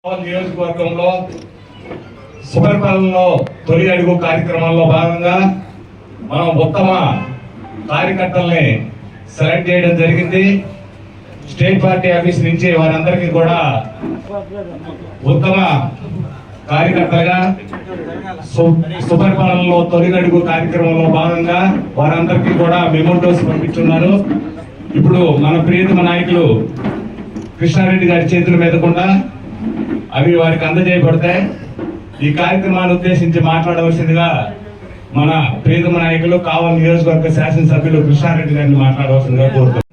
నియోజకవర్గంలో సుపరిపాలనలో తొలి అడుగు కార్యక్రమంలో భాగంగా మనం ఉత్తమ కార్యకర్తల్ని సెలెక్ట్ చేయడం జరిగింది. స్టేట్ పార్టీ ఆఫీస్ నుంచి వారందరికీ కూడా ఉత్తమ కార్యకర్తలుగా సుపరిపాలనలో తొలి అడుగు కార్యక్రమంలో భాగంగా వారందరికీ కూడా మెమోటోస్ పంపించున్నారు. ఇప్పుడు మన ప్రియతమ నాయకులు కృష్ణారెడ్డి గారి చేతుల మీద కూడా అవి వారికి అందజేయబడతాయి. ఈ కార్యక్రమాన్ని ఉద్దేశించి మాట్లాడవలసిందిగా మన ప్రియతమ నాయకులు కావలి నియోజకవర్గ శాసనసభ్యులు కృష్ణారెడ్డి గారిని మాట్లాడవలసిందిగా కోరుతున్నాం.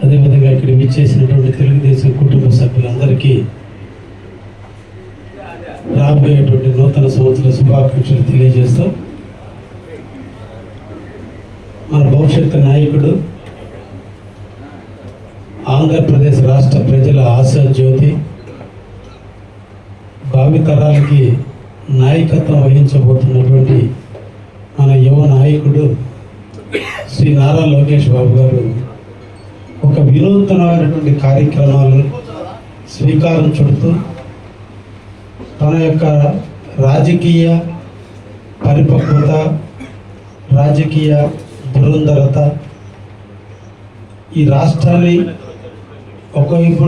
అదేవిధంగా ఇక్కడ విచ్చేసినటువంటి తెలుగుదేశం కుటుంబ సభ్యులందరికీ రాబోయేటువంటి నూతన సంవత్సర శుభాకాంక్షలు తెలియజేస్తాం. మన భవిష్యత్తు నాయకుడు, ఆంధ్రప్రదేశ్ రాష్ట్ర ప్రజల ఆశా జ్యోతి, భావితరాలకి నాయకత్వం వహించబోతున్నటువంటి మన యువ నాయకుడు శ్రీ నారా లోకేష్ బాబు గారు ఒక వినూత్నమైనటువంటి కార్యక్రమాలు శ్రీకారం చుడుతూ తన యొక్క రాజకీయ పరిపక్వత, రాజకీయ దురంధరత ఈ రాష్ట్రాన్ని ఒకవైపు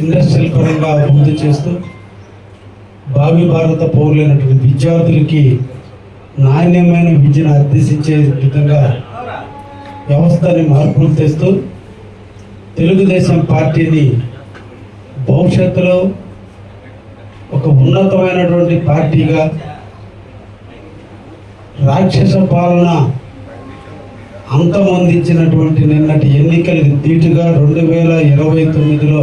ఇండస్ట్రియల్ పరంగా అభివృద్ధి చేస్తూ భావి భారత పౌరులైనటువంటి విద్యార్థులకి నాణ్యమైన విద్యను అభ్యసించే విధంగా వ్యవస్థని మార్పులు తెస్తూ తెలుగుదేశం పార్టీని భవిష్యత్తులో ఒక ఉన్నతమైనటువంటి పార్టీగా రాక్షస పాలన అంతమొందించినటువంటి నిన్నటి ఎన్నికలకు ధీటుగా 2029లో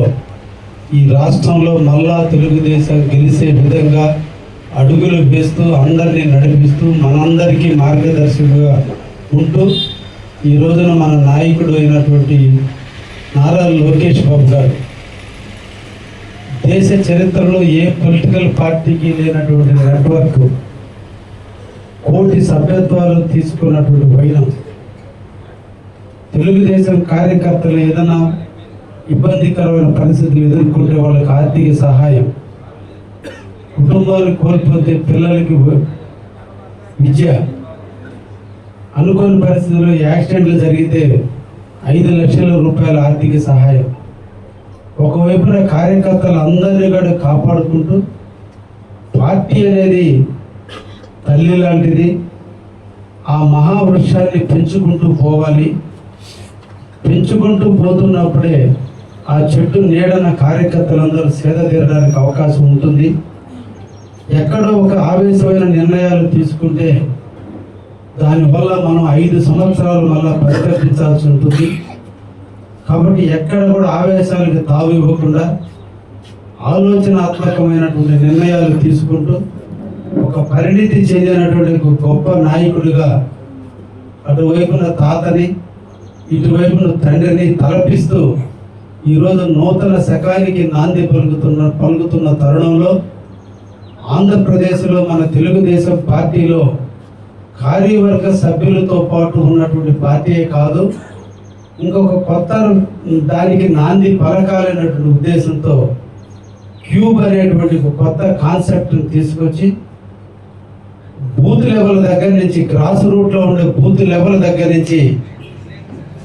ఈ రాష్ట్రంలో మళ్ళా తెలుగుదేశం గెలిచే విధంగా అడుగులు వేస్తూ అందరినీ నడిపిస్తూ మనందరికీ మార్గదర్శిగా ఉంటూ ఈ రోజున మన నాయకుడు అయినటువంటి నారా లోకేష్ బాబు గారు దేశ చరిత్రలో ఏ పొలిటికల్ పార్టీకి లేనటువంటి నెట్వర్క్, కోటి సభ్యత్వాలు తీసుకున్నటువంటి వైనం, తెలుగుదేశం కార్యకర్తలు ఏదైనా ఇబ్బందికరమైన పరిస్థితులు ఎదుర్కొంటే వాళ్ళకి ఆర్థిక సహాయం, కుటుంబాలు కోల్పోతే పిల్లలకి విద్య, అనుకోని పరిస్థితుల్లో యాక్సిడెంట్లు జరిగితే 5 లక్షల రూపాయల ఆర్థిక సహాయం, ఒకవైపున కార్యకర్తలు అందరినీ కూడా కాపాడుకుంటూ పార్టీ అనేది తల్లి లాంటిది, ఆ మహావృక్షాన్ని పెంచుకుంటూ పోవాలి. పెంచుకుంటూ పోతున్నప్పుడే ఆ చెట్టు నీడన కార్యకర్తలందరూ సేద తీరడానికి అవకాశం ఉంటుంది. ఎక్కడో ఒక ఆవేశమైన నిర్ణయాలు తీసుకుంటే దానివల్ల మనం 5 సంవత్సరాలు మళ్ళా పరితపించాల్సి ఉంటుంది. కాబట్టి ఎక్కడ కూడా ఆవేశాలకు తావు ఇవ్వకుండా ఆలోచనాత్మకమైనటువంటి నిర్ణయాలు తీసుకుంటూ ఒక పరిణితి చెందినటువంటి గొప్ప నాయకుడిగా అటువైపున తాతని ఇటువైపున తండ్రిని తలపిస్తూ ఈరోజు నూతన శకానికి నాంది పలుకుతున్న తరుణంలో ఆంధ్రప్రదేశ్లో మన తెలుగుదేశం పార్టీలో కార్యవర్గ సభ్యులతో పాటు ఉన్నటువంటి పార్టీయే కాదు, ఇంకొక కొత్త దానికి నాంది పలకాలనేటువంటి ఉద్దేశంతో క్యూబ్ అనేటువంటి ఒక కొత్త కాన్సెప్ట్ని తీసుకొచ్చి బూత్ లెవెల్ దగ్గర నుంచి, గ్రాస్ రూట్లో ఉండే బూత్ లెవెల్ దగ్గర నుంచి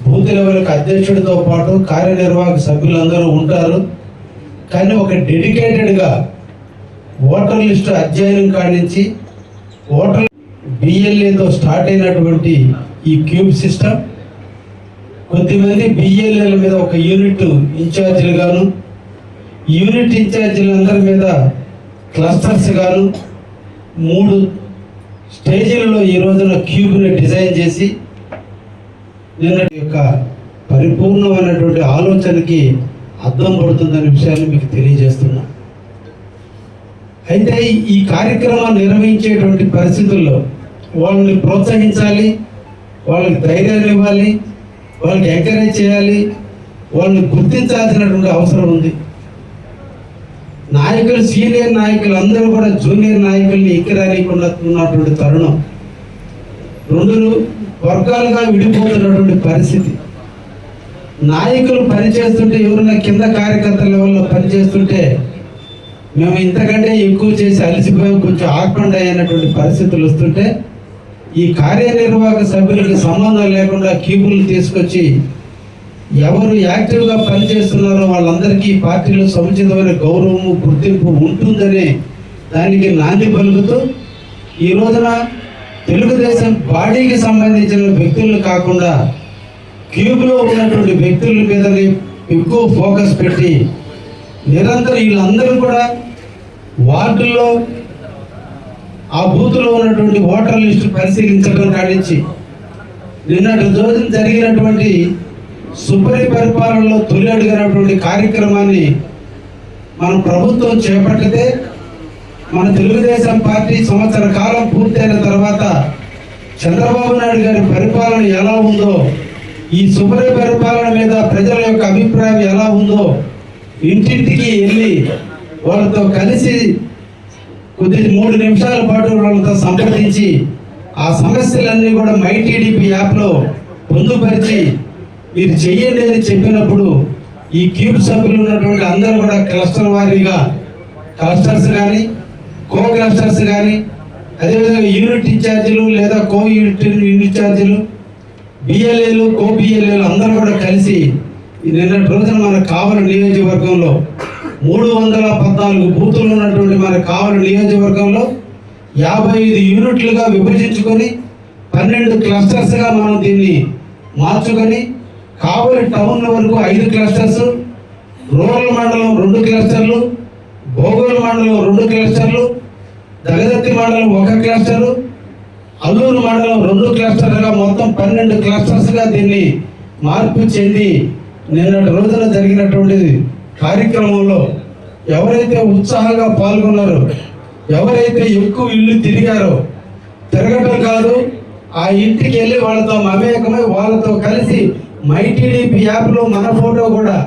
బూత్ లెవెల్కి అధ్యక్షుడితో పాటు కార్యనిర్వాహక సభ్యులందరూ ఉంటారు. కానీ ఒక డెడికేటెడ్గా ఓటర్ లిస్టు అధ్యయనం కాడి నుంచి ఓటర్ బిఎల్ఏతో స్టార్ట్ అయినటువంటి ఈ క్యూబ్ సిస్టమ్ కొద్దిమంది బిఎల్ఏల మీద ఒక యూనిట్ ఇన్ఛార్జీలు గాను, యూనిట్ ఇన్ఛార్జీలందరి మీద క్లస్టర్స్ గాను 3 స్టేజీలలో ఈ రోజున క్యూబ్ని డిజైన్ చేసి నిన్నటి యొక్క పరిపూర్ణమైనటువంటి ఆలోచనకి అద్దం పడుతుందనే విషయాన్ని మీకు తెలియజేస్తున్నా. అయితే ఈ కార్యక్రమాన్ని నిర్వహించేటువంటి పరిస్థితుల్లో వాళ్ళని ప్రోత్సహించాలి, వాళ్ళకి ధైర్యాన్ని ఇవ్వాలి, వాళ్ళకి ఎంకరేజ్ చేయాలి, వాళ్ళని గుర్తించాల్సినటువంటి అవసరం ఉంది. నాయకులు, సీనియర్ నాయకులు అందరూ కూడా జూనియర్ నాయకుల్ని ఎక్కిరానికుండా ఉన్నటువంటి తరుణం, 2 వర్గాలుగా విడిపోతున్నటువంటి పరిస్థితి. నాయకులు పనిచేస్తుంటే ఎవరైనా కింద కార్యకర్తల లెవెల్లో పనిచేస్తుంటే మేము ఇంతకంటే ఎక్కువ చేసి అలసిపోయి కొంచెం ఆకుండా అయినటువంటి పరిస్థితులు వస్తుంటే ఈ కార్యనిర్వాహక సభ్యులకి సంబంధం లేకుండా క్యూబులు తీసుకొచ్చి ఎవరు యాక్టివ్గా పనిచేస్తున్నారో వాళ్ళందరికీ పార్టీలో సముచితమైన గౌరవము గుర్తింపు ఉంటుందని దానికి నాంది పలుకుతూ ఈ రోజున తెలుగుదేశం బాడీకి సంబంధించిన వ్యక్తులను కాకుండా క్యూబ్లో ఉన్నటువంటి వ్యక్తుల మీదనే ఎక్కువ ఫోకస్ పెట్టి నిరంతరం వీళ్ళందరూ కూడా వార్డుల్లో ఆ బూత్లో ఉన్నటువంటి ఓటర్ లిస్టు పరిశీలించడం కానించి నిన్నటి రోజున జరిగినటువంటి సుపరిపాలనలో తొలి అడిగినటువంటి కార్యక్రమాన్ని మన ప్రభుత్వం చేపట్టితే మన తెలుగుదేశం పార్టీ సంవత్సర కాలం పూర్తయిన తర్వాత చంద్రబాబు నాయుడు గారి పరిపాలన ఎలా ఉందో ఈ సుపరిపాలన మీద ప్రజల యొక్క అభిప్రాయం ఎలా ఉందో ఇంటింటికి వెళ్ళి వాళ్ళతో కలిసి కొద్ది 3 నిమిషాల పాటు వాళ్ళతో సంప్రదించి ఆ సమస్యలన్నీ కూడా మైటీడీపీ యాప్లో పొందుపరిచి మీరు చెయ్యండి అని చెప్పినప్పుడు ఈ క్యూబ్ సభ్యులు ఉన్నటువంటి అందరూ కూడా క్లస్టర్ వారీగా క్లస్టర్స్ కానీ కో క్లస్టర్స్ కానీ అదేవిధంగా యూనిట్ ఇన్ఛార్జీలు లేదా కో యూనిట్ ఇన్ఛార్జీలు బిఎల్ఏలు కో బిఎల్ఏలు అందరూ కూడా కలిసి నిన్నటి రోజున మన కావలి నియోజకవర్గంలో 314 బూతులు ఉన్నటువంటి మన కావలి నియోజకవర్గంలో 55 యూనిట్లుగా విభజించుకొని 12 క్లస్టర్స్గా మనం దీన్ని మార్చుకొని కావలి టౌన్ వరకు 5 క్లస్టర్స్, రూరల్ మండలం 2 క్లస్టర్లు, భోగోలు మండలం 2 క్లస్టర్లు, దగదత్తి మండలం 1 క్లస్టరు, అల్లూరు మండలం 2 క్లస్టర్లుగా మొత్తం 12 క్లస్టర్స్గా దీన్ని మార్పు చెంది నిన్నటి రోజున జరిగినటువంటి కార్యక్రమంలో ఎవరైతే ఉత్సాహంగా పాల్గొన్నారో, ఎవరైతే ఎక్కువ ఇల్లు తిరిగారో, తిరగటం కాదు ఆ ఇంటికి వెళ్ళి వాళ్ళతో మమేకమై వాళ్ళతో కలిసి మైటీడీపీ యాప్లో మన ఫోటో కూడా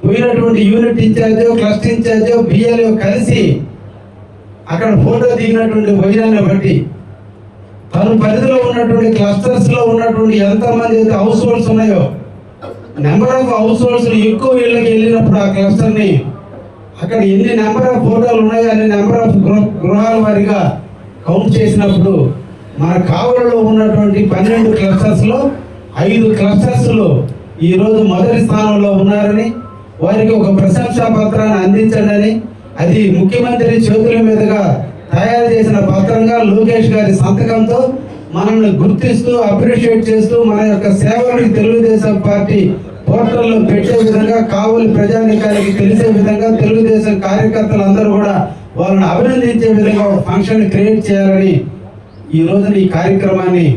పోయినటువంటి యూనిట్ ఇన్ఛార్జో క్లస్టర్ ఇన్ఛార్జో బిఎల్ఓ కలిసి అక్కడ ఫోటో దిగినటువంటి వైరాన్ని బట్టి తన పరిధిలో ఉన్నటువంటి క్లస్టర్స్లో ఉన్నటువంటి ఎంతమంది అయితే హౌస్ హోల్డ్స్ ఉన్నాయో నెంబర్ ఆఫ్ హౌస్ హోల్డ్స్ ఎక్కువ ఇళ్ళకి వెళ్ళినప్పుడు ఆ క్లస్టర్ని అక్కడ ఎన్ని నెంబర్ ఆఫ్ ఫోటోలు ఉన్నాయో అన్ని నెంబర్ ఆఫ్ గృహాల వారిగా కౌంట్ చేసినప్పుడు మన కావలిలో ఉన్నటువంటి 12 క్లస్టర్స్లో 5 క్లస్టర్స్లో ఈరోజు మొదటి స్థానంలో ఉన్నారని వారికి ఒక ప్రశంసా పత్రాన్ని అందించండి. అది ముఖ్యమంత్రి చేతుల మీదుగా తయారు చేసిన పత్రంగా లోకేష్ గారి సంతకంతో మనల్ని గుర్తిస్తూ అప్రిషియేట్ చేస్తూ మన యొక్క సేవలను తెలుగుదేశం పార్టీ పోర్టల్లో పెట్టే విధంగా కావలి ప్రజానికానికి తెలిసే విధంగా తెలుగుదేశం కార్యకర్తలు అందరూ కూడా వాళ్ళని అభినందించే విధంగా ఒక ఫంక్షన్ క్రియేట్ చేయాలని ఈ రోజున ఈ కార్యక్రమాన్ని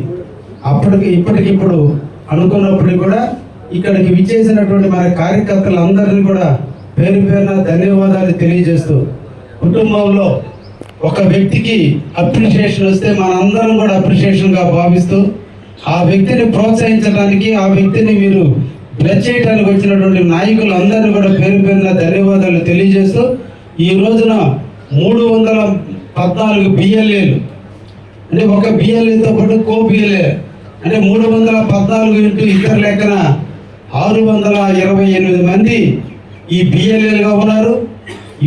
ఇప్పటికిప్పుడు అనుకున్నప్పుడు కూడా ఇక్కడికి విచ్చేసినటువంటి మన కార్యకర్తలందరినీ కూడా పేరు పేరున ధన్యవాదాలు తెలియజేస్తూ కుటుంబంలో ఒక వ్యక్తికి అప్రిషియేషన్ వస్తే మనందరం కూడా అప్రిషియేషన్గా భావిస్తూ ఆ వ్యక్తిని ప్రోత్సహించడానికి ఆ వ్యక్తిని మీరు బ్లెస్ చేయడానికి వచ్చినటువంటి నాయకులందరినీ కూడా పేరు పేరున ధన్యవాదాలు తెలియజేస్తూ ఈ రోజున 314 బిఎల్ఏలు అంటే ఒక బిఎల్ఏతో పాటు కో బిఎల్ఏ అంటే 314 ఇంటూ ఇతర లెక్కన 628 మంది ఈ బిఎల్ఏలుగా ఉన్నారు.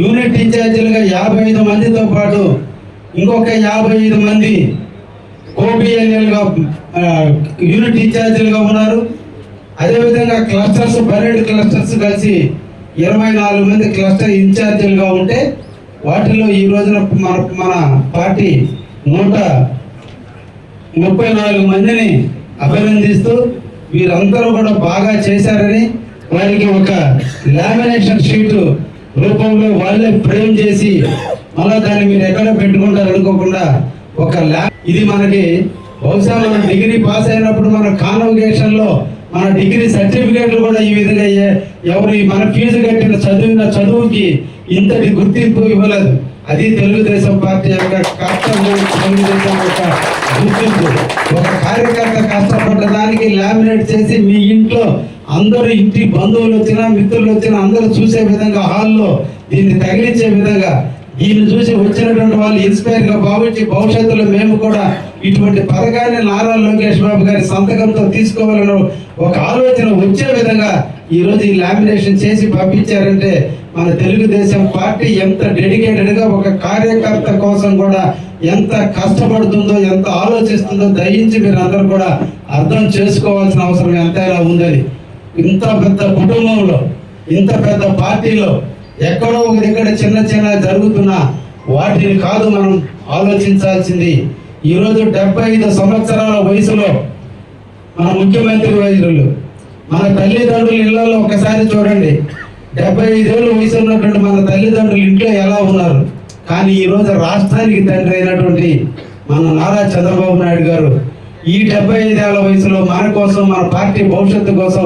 యూనిట్ ఇన్ఛార్జీలుగా 55 మందితో పాటు ఇంకొక 55 మంది కోబిఎల్ఏలుగా యూనిట్ ఇన్ఛార్జీలుగా ఉన్నారు. అదేవిధంగా క్లస్టర్స్ 12 క్లస్టర్స్ కలిసి 24 మంది క్లస్టర్ ఇన్ఛార్జీలుగా ఉంటే వాటిలో ఈ రోజున మన పార్టీ 134 మందిని అభినందిస్తూ వీరందరూ కూడా బాగా చేశారని వారికి ఒక లామినేషన్ షీటు రూపంలో వాళ్ళే ఫ్రేమ్ చేసి మళ్ళా దాన్ని మీరు ఎక్కడ పెట్టుకుంటారు అనుకోకుండా ఒక ఇది మనకి బహుశా మన డిగ్రీ పాస్ అయినప్పుడు మన కాన్వకేషన్లో మన డిగ్రీ సర్టిఫికేట్లు కూడా ఈ విధంగా ఎవరు మన ఫీజు కట్టిన చదువుకి ఇంతటి గుర్తింపు ఇవ్వలేదు. అది తెలుగుదేశం పార్టీ యొక్క కష్టం. తెలుగుదేశం యొక్క గుర్తింపు ఒక కార్యకర్త కష్టపడ్డ దానికి లామినేట్ చేసి మీ ఇంట్లో అందరూ ఇంటి బంధువులు వచ్చినా మిత్రులు వచ్చినా అందరూ చూసే విధంగా హాల్లో దీన్ని తగిలించే విధంగా దీన్ని చూసి వచ్చినటువంటి వాళ్ళు ఇన్స్పైర్ గా భావించి భవిష్యత్తులో మేము కూడా ఇటువంటి పథకాన్ని నారా లోకేష్ బాబు గారి సంతకంతో తీసుకోవాలని ఒక ఆలోచన వచ్చే విధంగా ఈ రోజు ఈ లామినేషన్ చేసి పంపించారంటే మన తెలుగుదేశం పార్టీ ఎంత డెడికేటెడ్ గా ఒక కార్యకర్త కోసం కూడా ఎంత కష్టపడుతుందో ఎంత ఆలోచిస్తుందో దయించి మీరు అందరూ కూడా అర్థం చేసుకోవాల్సిన అవసరం ఎంతైనా ఉందని. ఇంత పెద్ద కుటుంబంలో ఇంత పెద్ద పార్టీలో ఎక్కడో ఒక దగ్గర చిన్న చిన్న జరుగుతున్న వాటిని కాదు మనం ఆలోచించాల్సింది. ఈరోజు 75 సంవత్సరాల వయసులో మన ముఖ్యమంత్రి వైద్యులు మన తల్లిదండ్రుల ఇళ్లలో ఒకసారి చూడండి. 75 ఏళ్ళ వయసు ఉన్నటువంటి మన తల్లిదండ్రులు ఇంట్లో ఎలా ఉన్నారు. కానీ ఈరోజు రాష్ట్రానికి తండ్రి అయినటువంటి మన నారా చంద్రబాబు నాయుడు గారు ఈ 75 ఏళ్ల వయసులో మన కోసం, మన పార్టీ భవిష్యత్తు కోసం,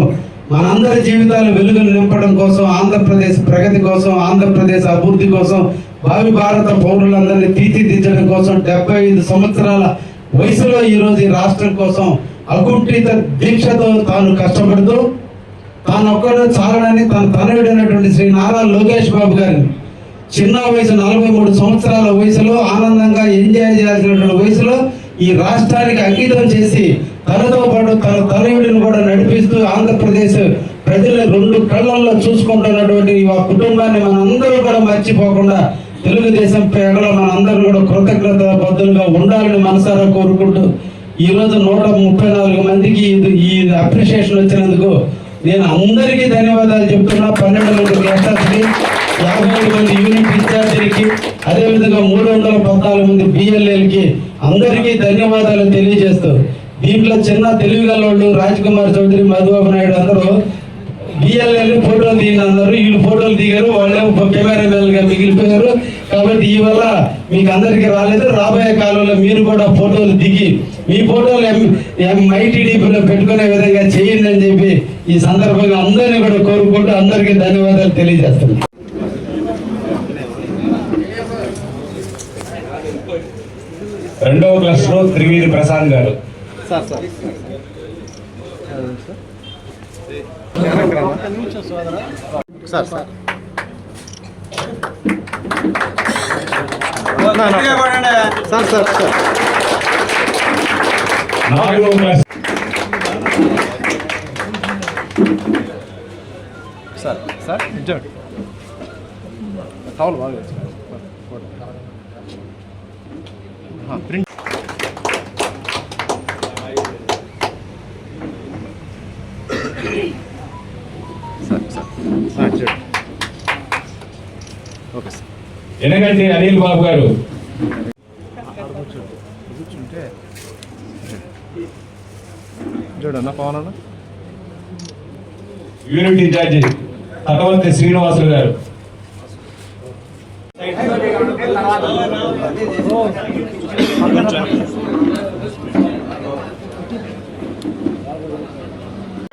మనందరి జీవితాలు వెలుగులు నింపడం కోసం, ఆంధ్రప్రదేశ్ ప్రగతి కోసం, ఆంధ్రప్రదేశ్ అభివృద్ధి కోసం, భావి భారత పౌరులందరినీ తీర్చిదిద్దడం కోసం 75 సంవత్సరాల వయసులో ఈరోజు ఈ రాష్ట్రం కోసం అకుంఠిత దీక్షతో తాను కష్టపడుతూ తాను ఒక్కడో చాలనని తన తనయుడైనటువంటి శ్రీ నారా లోకేష్ బాబు గారిని చిన్న వయసు 43 సంవత్సరాల వయసులో ఆనందంగా ఎంజాయ్ చేయాల్సినటువంటి వయసులో ఈ రాష్ట్రానికి అంకితం చేసి తనతో పాటు తన తనయుడిని కూడా నడిపిస్తూ ఆంధ్రప్రదేశ్ ప్రజల 2 కళ్ళల్లో చూసుకుంటున్నటువంటి ఆ కుటుంబాన్ని మనందరూ కూడా మర్చిపోకుండా తెలుగుదేశం పేడలో మనందరూ కూడా కృతజ్ఞత బద్దులుగా ఉండాలని మనసారా కోరుకుంటూ ఈ రోజు 134 మందికి ఈ అప్రిషియేషన్ వచ్చినందుకు నేను అందరికీ ధన్యవాదాలు చెప్తున్నా. 12 మంది గెస్టర్స్కి, 50 మంది యూనిట్ ఇన్ఛార్జీలకి, అదేవిధంగా 314 మంది బిఎల్ఏలకి అందరికీ ధన్యవాదాలు తెలియజేస్తూ దీంట్లో చిన్న తెలివిగలవాళ్ళు రాజ్ కుమార్ చౌదరి, మధుబాబు నాయుడు అందరూ బిఎల్ఏలు ఫోటోలు దిగినారు. వీళ్ళు ఫోటోలు దిగారు, వాళ్ళేమో కెమెరామెన్ గా మిగిలిపోయారు. కాబట్టి ఈ వల్ల మీకు అందరికీ రాలేదు. రాబోయే కాలంలో మీరు కూడా ఫోటోలు దిగి మీ ఫోటోలు MITDPలో పెట్టుకునే విధంగా చేయండి అని చెప్పి ఈ సందర్భంగా అందరినీ కూడా కోరుకుంటూ అందరికీ ధన్యవాదాలు తెలియజేస్తున్నాను. రెండవ క్లాస్ లో త్రివేది ప్రసాద్ గారు. నాలుగవ క్లాస్ సార్ టవల్ బాగా print okay sir. Enaganti Anil Babu garu. కూర్చుంటే చూడన్నా పవన్ అన్న. యూనిట్ ఇన్ఛార్జి తటవర్తి శ్రీనివాసులు గారు.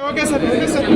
Okay sir, okay sir.